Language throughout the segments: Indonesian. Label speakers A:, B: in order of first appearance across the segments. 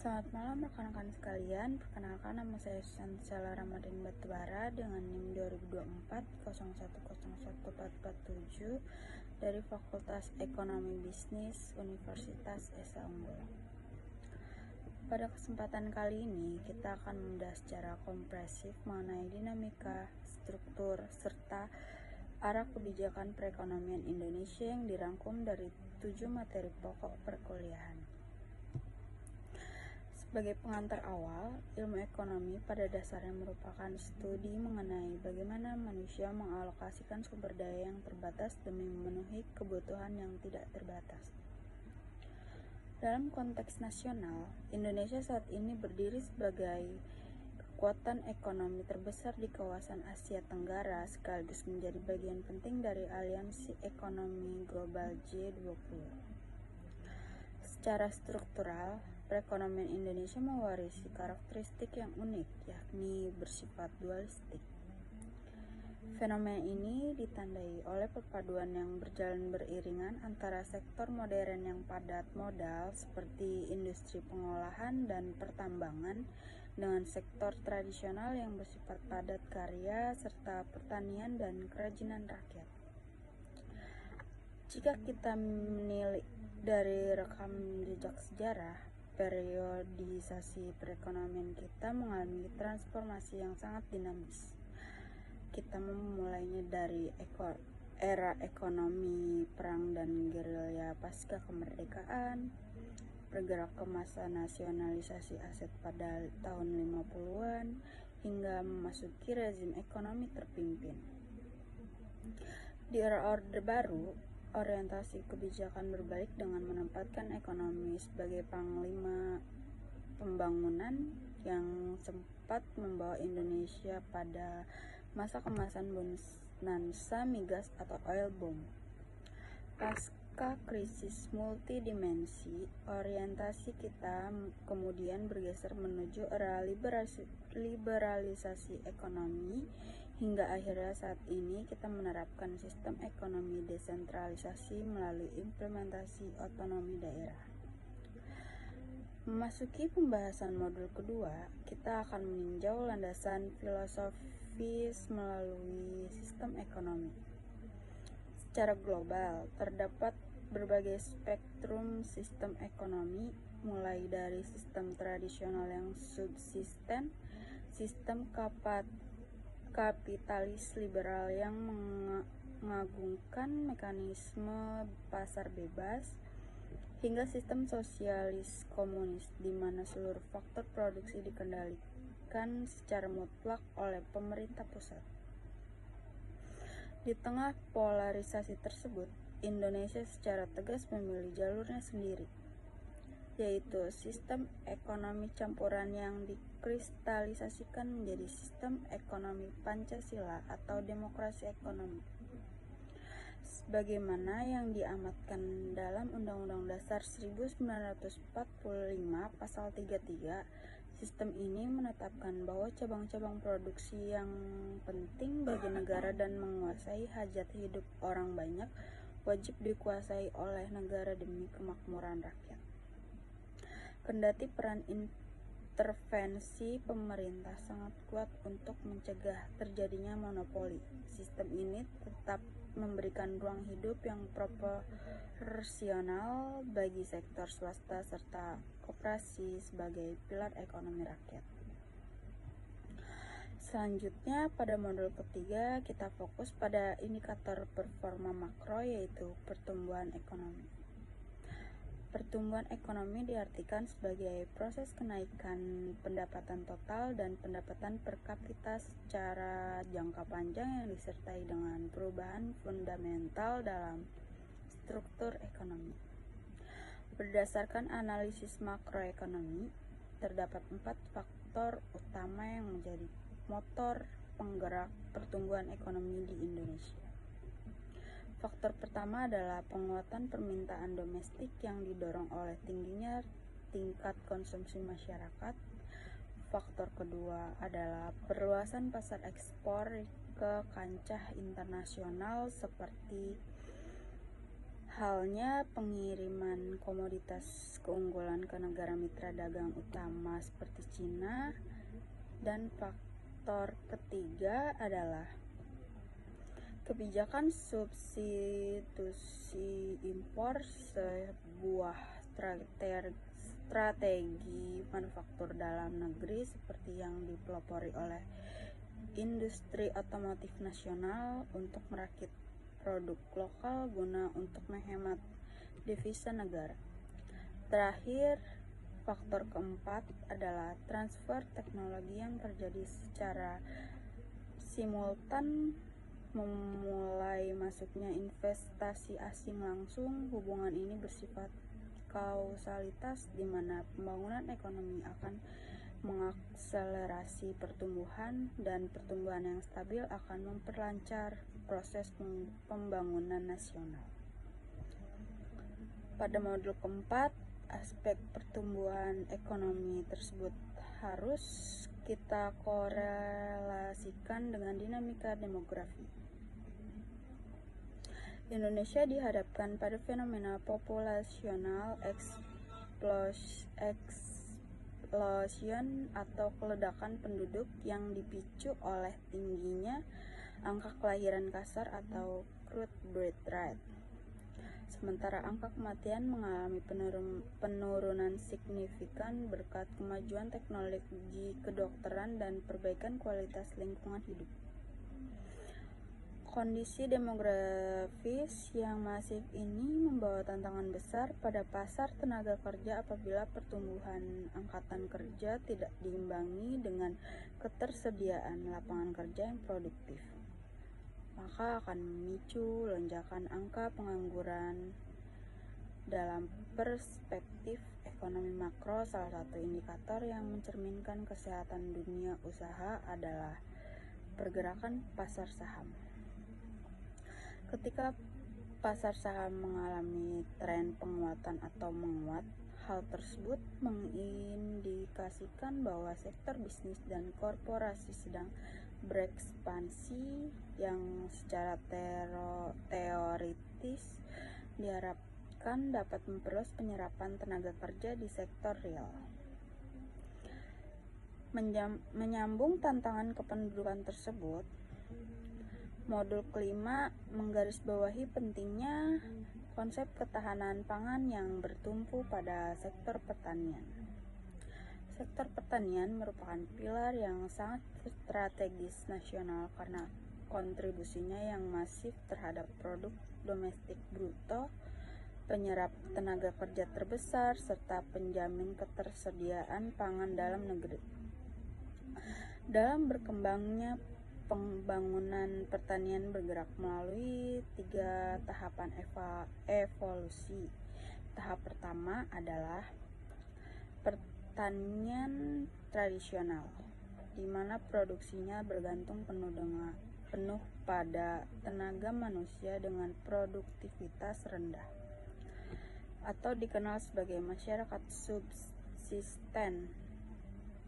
A: Selamat malam rekan-rekan sekalian, perkenalkan nama saya Sansela Ramadhan Batubara dengan NIM 2024 01014447 dari Fakultas Ekonomi Bisnis Universitas Esa Unggul. Pada kesempatan kali ini, kita akan membahas secara komprehensif mengenai dinamika, struktur, serta arah kebijakan perekonomian Indonesia yang dirangkum dari 7 materi pokok perkuliahan. Sebagai pengantar awal, ilmu ekonomi pada dasarnya merupakan studi mengenai bagaimana manusia mengalokasikan sumber daya yang terbatas demi memenuhi kebutuhan yang tidak terbatas. Dalam konteks nasional, Indonesia saat ini berdiri sebagai kekuatan ekonomi terbesar di kawasan Asia Tenggara sekaligus menjadi bagian penting dari aliansi ekonomi global G20. Secara struktural, perekonomian Indonesia mewarisi karakteristik yang unik, yakni bersifat dualistik. Fenomena ini ditandai oleh perpaduan yang berjalan beriringan antara sektor modern yang padat modal seperti industri pengolahan dan pertambangan dengan sektor tradisional yang bersifat padat karya serta pertanian dan kerajinan rakyat. Jika kita menilik dari rekam jejak sejarah, periodisasi perekonomian kita mengalami transformasi yang sangat dinamis. Kita memulainya dari era ekonomi perang dan gerilya pasca kemerdekaan, bergerak ke masa nasionalisasi aset pada tahun 50-an, hingga memasuki rezim ekonomi terpimpin. Di era Orde Baru, orientasi kebijakan berbalik dengan menempatkan ekonomi sebagai panglima pembangunan yang sempat membawa Indonesia pada masa kemasan bonansa migas atau oil boom. Pasca krisis multidimensi, orientasi kita kemudian bergeser menuju era liberalisasi ekonomi hingga akhirnya saat ini kita menerapkan sistem ekonomi desentralisasi melalui implementasi otonomi daerah. Memasuki pembahasan modul kedua, kita akan meninjau landasan filosofis melalui sistem ekonomi. Secara global, terdapat berbagai spektrum sistem ekonomi, mulai dari sistem tradisional yang subsisten, sistem kapitalis liberal yang mengagungkan mekanisme pasar bebas, hingga sistem sosialis komunis di mana seluruh faktor produksi dikendalikan secara mutlak oleh pemerintah pusat. Di tengah polarisasi tersebut, Indonesia secara tegas memilih jalurnya sendiri, yaitu sistem ekonomi campuran yang dikristalisasikan menjadi sistem ekonomi Pancasila atau demokrasi ekonomi. Sebagaimana yang diamatkan dalam Undang-Undang Dasar 1945 Pasal 33, sistem ini menetapkan bahwa cabang-cabang produksi yang penting bagi negara dan menguasai hajat hidup orang banyak wajib dikuasai oleh negara demi kemakmuran rakyat. Kendati peran intervensi pemerintah sangat kuat untuk mencegah terjadinya monopoli, sistem ini tetap memberikan ruang hidup yang proporsional bagi sektor swasta serta koperasi sebagai pilar ekonomi rakyat. Selanjutnya, pada modul ketiga, kita fokus pada indikator performa makro, yaitu pertumbuhan ekonomi. Pertumbuhan ekonomi diartikan sebagai proses kenaikan pendapatan total dan pendapatan per kapita secara jangka panjang yang disertai dengan perubahan fundamental dalam struktur ekonomi. Berdasarkan analisis makroekonomi, terdapat 4 faktor utama yang menjadi motor penggerak pertumbuhan ekonomi di Indonesia. Faktor pertama adalah penguatan permintaan domestik yang didorong oleh tingginya tingkat konsumsi masyarakat. Faktor kedua adalah perluasan pasar ekspor ke kancah internasional seperti halnya pengiriman komoditas keunggulan ke negara mitra dagang utama seperti Cina. Dan faktor ketiga adalah kebijakan substitusi impor, sebuah strategi manufaktur dalam negeri seperti yang dipelopori oleh industri otomotif nasional untuk merakit produk lokal guna untuk menghemat devisa negara. Terakhir, faktor keempat adalah transfer teknologi yang terjadi secara simultan, memulai masuknya investasi asing langsung. Hubungan ini bersifat kausalitas di mana pembangunan ekonomi akan mengakselerasi pertumbuhan dan pertumbuhan yang stabil akan memperlancar proses pembangunan nasional. Pada modul keempat, aspek pertumbuhan ekonomi tersebut harus kita korelasikan dengan dinamika demografi. Indonesia dihadapkan pada fenomena populasional explosion atau keledakan penduduk yang dipicu oleh tingginya angka kelahiran kasar atau crude birth rate. Sementara angka kematian mengalami penurunan signifikan berkat kemajuan teknologi kedokteran dan perbaikan kualitas lingkungan hidup. Kondisi demografis yang masif ini membawa tantangan besar pada pasar tenaga kerja apabila pertumbuhan angkatan kerja tidak diimbangi dengan ketersediaan lapangan kerja yang produktif, maka akan memicu lonjakan angka pengangguran. Dalam perspektif ekonomi makro, salah satu indikator yang mencerminkan kesehatan dunia usaha adalah pergerakan pasar saham. Ketika pasar saham mengalami tren penguatan atau menguat, hal tersebut mengindikasikan bahwa sektor bisnis dan korporasi sedang berekspansi yang secara teoritis diharapkan dapat memperluas penyerapan tenaga kerja di sektor real. Menyambung tantangan kependudukan tersebut, modul kelima menggarisbawahi pentingnya konsep ketahanan pangan yang bertumpu pada sektor pertanian. Sektor pertanian merupakan pilar yang sangat strategis nasional karena kontribusinya yang masif terhadap produk domestik bruto, penyerap tenaga kerja terbesar, serta penjamin ketersediaan pangan dalam negeri. Dalam berkembangnya pembangunan pertanian bergerak melalui 3 tahapan evolusi. Tahap pertama adalah pertanian tradisional, di mana produksinya bergantung penuh pada tenaga manusia dengan produktivitas rendah, atau dikenal sebagai masyarakat subsisten.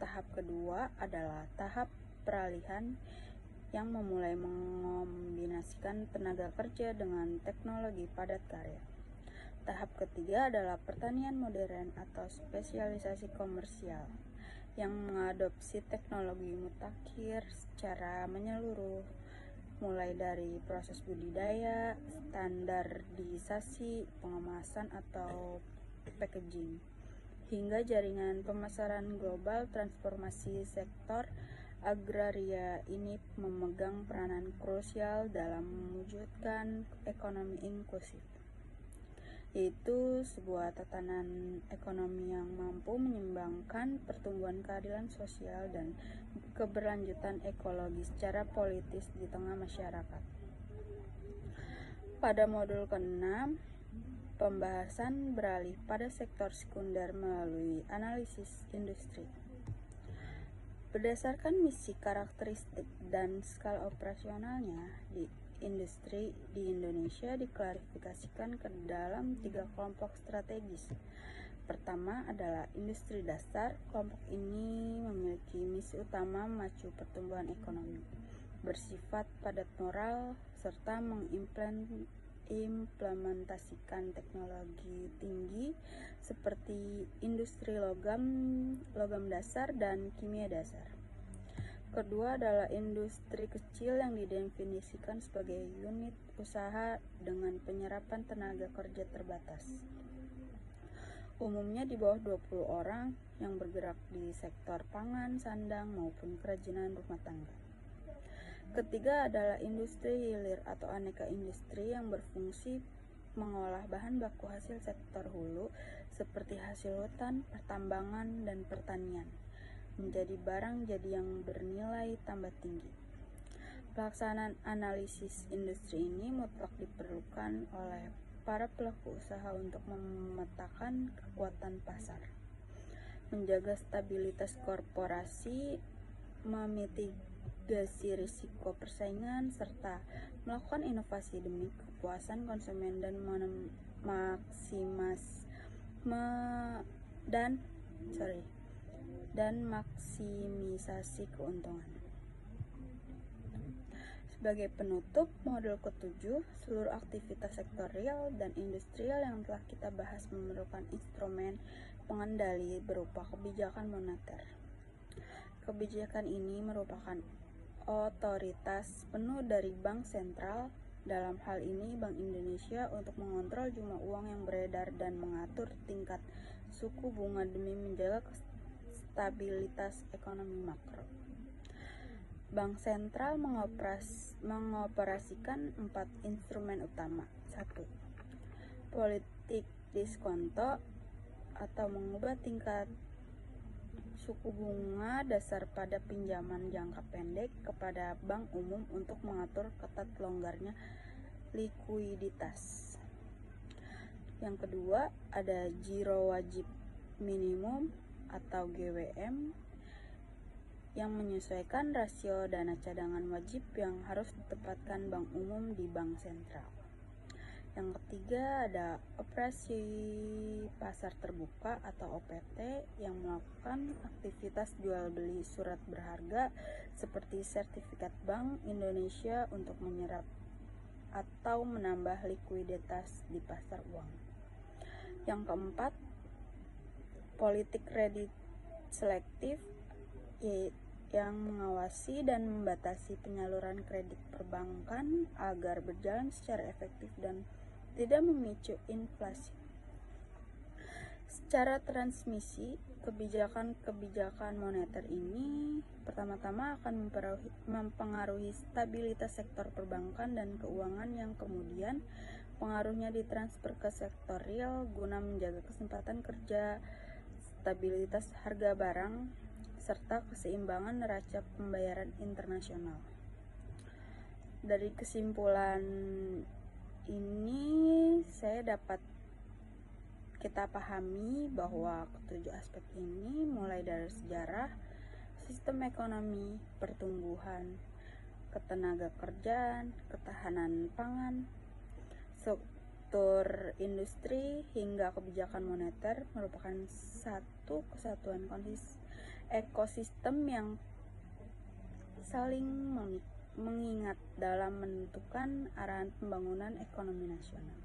A: Tahap kedua adalah tahap peralihan yang memulai mengombinasikan tenaga kerja dengan teknologi padat karya. Tahap ketiga adalah pertanian modern atau spesialisasi komersial yang mengadopsi teknologi mutakhir secara menyeluruh, mulai dari proses budidaya, standarisasi, pengemasan atau packaging, hingga jaringan pemasaran global. Transformasi sektor agraria ini memegang peranan krusial dalam mewujudkan ekonomi inklusif, yaitu sebuah tatanan ekonomi yang mampu menyeimbangkan pertumbuhan keadilan sosial dan keberlanjutan ekologi secara politis di tengah masyarakat. Pada modul ke-6, pembahasan beralih pada sektor sekunder melalui analisis industri. Berdasarkan misi, karakteristik, dan skala operasionalnya, industri di Indonesia diklasifikasikan ke dalam 3 kelompok strategis. Pertama adalah industri dasar. Kelompok ini memiliki misi utama memacu pertumbuhan ekonomi, bersifat padat moral, serta mengimplementasikan teknologi tinggi seperti industri logam, logam dasar, dan kimia dasar. Kedua adalah industri kecil yang didefinisikan sebagai unit usaha dengan penyerapan tenaga kerja terbatas. Umumnya di bawah 20 orang yang bergerak di sektor pangan, sandang, maupun kerajinan rumah tangga. Ketiga adalah industri hilir atau aneka industri yang berfungsi mengolah bahan baku hasil sektor hulu seperti hasil hutan, pertambangan, dan pertanian menjadi barang jadi yang bernilai tambah tinggi. Pelaksanaan analisis industri ini mutlak diperlukan oleh para pelaku usaha untuk memetakan kekuatan pasar, menjaga stabilitas korporasi, memitigasi risiko persaingan, serta melakukan inovasi demi kepuasan konsumen dan maksimisasi keuntungan. Sebagai penutup, modul ketujuh, seluruh aktivitas sektorial dan industrial yang telah kita bahas memerlukan instrumen pengendali berupa kebijakan moneter. Kebijakan ini merupakan otoritas penuh dari Bank Sentral, dalam hal ini Bank Indonesia, untuk mengontrol jumlah uang yang beredar dan mengatur tingkat suku bunga demi menjaga stabilitas ekonomi makro. Bank Sentral mengoperasikan 4 instrumen utama. 1. Politik diskonto atau mengubah tingkat suku bunga dasar pada pinjaman jangka pendek kepada bank umum untuk mengatur ketat longgarnya likuiditas. Yang kedua, ada giro wajib minimum atau GWM yang menyesuaikan rasio dana cadangan wajib yang harus ditempatkan bank umum di bank sentral. Yang ketiga, ada operasi pasar terbuka atau OPT yang melakukan aktivitas jual beli surat berharga seperti sertifikat Bank Indonesia untuk menyerap atau menambah likuiditas di pasar uang. Yang keempat, politik kredit selektif yang mengawasi dan membatasi penyaluran kredit perbankan agar berjalan secara efektif dan tidak memicu inflasi. Secara transmisi, kebijakan moneter ini pertama-tama akan mempengaruhi stabilitas sektor perbankan dan keuangan yang kemudian pengaruhnya ditransfer ke sektor real guna menjaga kesempatan kerja, stabilitas harga barang, serta keseimbangan neraca pembayaran internasional. Dari kesimpulan ini kita pahami bahwa ketujuh aspek ini mulai dari sejarah, sistem ekonomi, pertumbuhan, ketenaga kerjaan, ketahanan pangan, struktur industri, hingga kebijakan moneter merupakan satu kesatuan ekosistem yang saling mengingat dalam menentukan arahan pembangunan ekonomi nasional.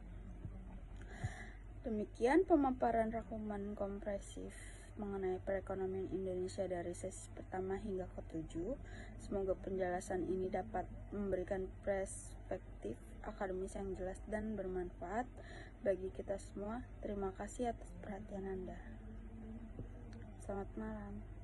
A: Demikian pemaparan rangkuman komprehensif mengenai perekonomian Indonesia dari sesi pertama hingga ke-7. Semoga penjelasan ini dapat memberikan perspektif akademis yang jelas dan bermanfaat bagi kita semua. Terima kasih atas perhatian Anda. Selamat malam.